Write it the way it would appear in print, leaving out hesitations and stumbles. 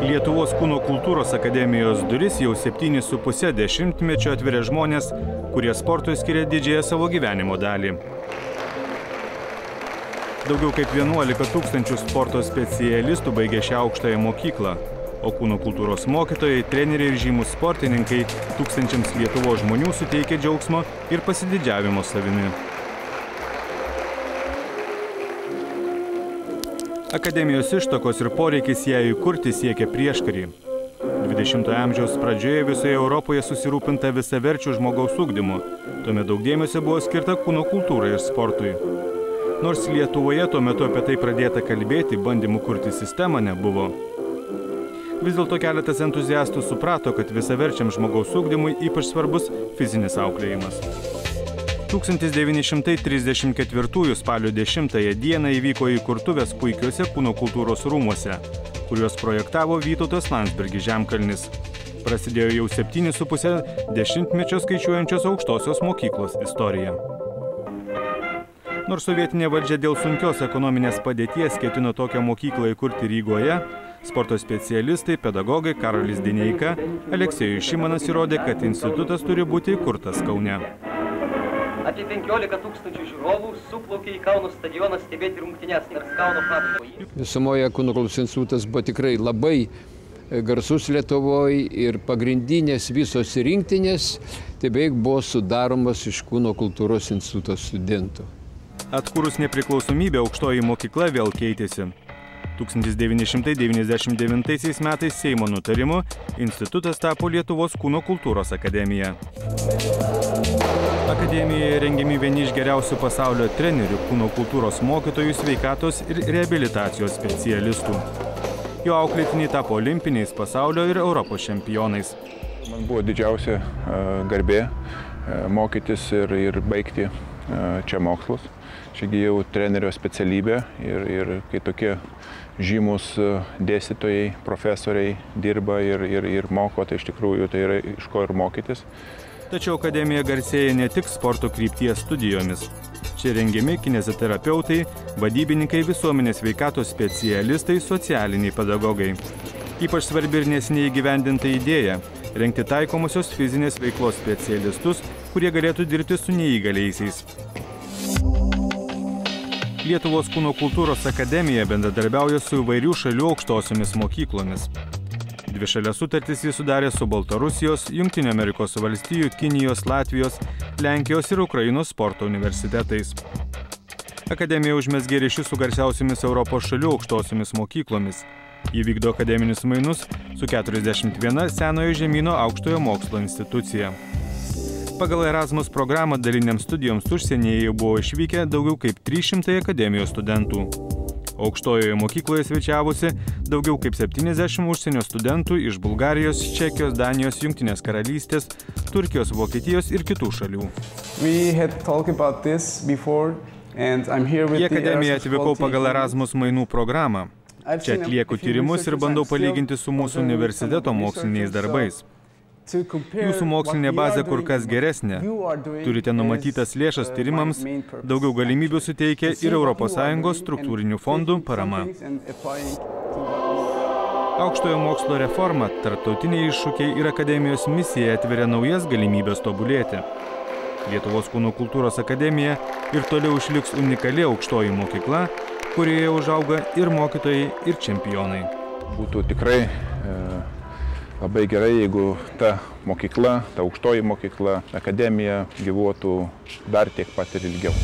Lietuvos kūno kultūros akademijos duris jau 7,5 dešimtmečio atveria žmonės, kurie sportui skiria didžiąją savo gyvenimo dalį. Daugiau kaip 11 tūkstančių sporto specialistų baigė šią aukštąją mokyklą, o kūno kultūros mokytojai, treneriai ir žymus sportininkai tūkstančiams Lietuvos žmonių suteikia džiaugsmo ir pasididžiavimo savimi. Akademijos ištakos ir poreikis ją įkurti siekia prieškarį. 20-ojo amžiaus pradžioje visoje Europoje susirūpinta visaverčių žmogaus ugdymu. Tuomet daug dėmesio buvo skirta kūno kultūrai ir sportui. Nors Lietuvoje tuo metu apie tai pradėta kalbėti, bandymų kurti sistemą nebuvo. Vis dėlto keletas entuziastų suprato, kad visaverčiam žmogaus ugdymui ypač svarbus fizinis auklėjimas. 1934 spalio 10 dieną įvyko įkurtuvės puikiuose kūno kultūros rūmuose, kuriuos projektavo Vytautas Landsbergis Žemkalnis. Prasidėjo jau 7,5 dešimtmečio skaičiuojančios aukštosios mokyklos istorija. Nors sovietinė valdžia dėl sunkios ekonominės padėties ketino tokią mokyklą įkurti Rygoje, sporto specialistai, pedagogai Karolis Dineika, Aleksejus Šimanas įrodė, kad institutas turi būti įkurtas Kaune. Apie 15 tūkstančių žiūrovų suplaukė į Kauno stadioną stebėti rungtynes, nors Kauno prašo. Visumoje kūno kultūros institutas buvo tikrai labai garsus Lietuvoje ir pagrindinės visos rinktinės tai beveik buvo sudaromas iš kūno kultūros instituto studentų. Atkūrus nepriklausomybę aukštoji mokykla vėl keitėsi. 1999 metais Seimo nutarimu institutas tapo Lietuvos kūno kultūros akademija. Akademijoje rengiami vieni iš geriausių pasaulio trenerių, kūno kultūros mokytojų, sveikatos ir reabilitacijos specialistų. Jo auklėtiniai tapo olimpiniais, pasaulio ir Europos čempionais. Man buvo didžiausia garbė mokytis ir baigti čia mokslus. Čiagi jau trenerio specialybė ir kai tokie žymus dėstytojai, profesoriai dirba ir moko, tai iš tikrųjų tai yra iš ko ir mokytis. Tačiau akademija garsėja ne tik sporto krypties studijomis. Čia rengiami kineziterapeutai, vadybininkai, visuomenės sveikatos specialistai, socialiniai pedagogai. Ypač svarbi ir neseniai įgyvendinta idėja – rengti taikomosios fizinės veiklos specialistus, kurie galėtų dirbti su neįgaliaisiais. Lietuvos kūno kultūros akademija bendradarbiauja su įvairių šalių aukštosiomis mokyklomis. Dvišalės sutartis jis sudarė su Baltarusijos, Jungtinių Amerikos valstijų, Kinijos, Latvijos, Lenkijos ir Ukrainos sporto universitetais. Akademija užmezgė ryšius su garsiausiomis Europos šalių aukštosiomis mokyklomis. Ji vykdo akademinius mainus su 41 senojo žemyno aukštojo mokslo institucija. Pagal Erasmus programą daliniams studijoms užsienyje buvo išvykę daugiau kaip 300 akademijos studentų. Aukštojoje mokykloje svečiavosi daugiau kaip 70 užsienio studentų iš Bulgarijos, Čekijos, Danijos, Jungtinės karalystės, Turkijos, Vokietijos ir kitų šalių. Į akademiją atvykau pagal Erasmus mainų programą. Čia atlieku tyrimus ir bandau palyginti su mūsų universiteto moksliniais darbais. Jūsų mokslinė bazė kur kas geresnė. Turite numatytas lėšas tyrimams, daugiau galimybių suteikia ir ES struktūrinių fondų parama. Aukštojo mokslo reforma, tarptautiniai iššūkiai ir akademijos misija atveria naujas galimybės tobulėti. Lietuvos kūno kultūros akademija ir toliau išliks unikali aukštoji mokykla, kurioje užauga ir mokytojai, ir čempionai. Būtų tikrai labai gerai, jeigu ta mokykla, ta aukštoji mokykla, akademija gyvuotų dar tiek pat ir ilgiau.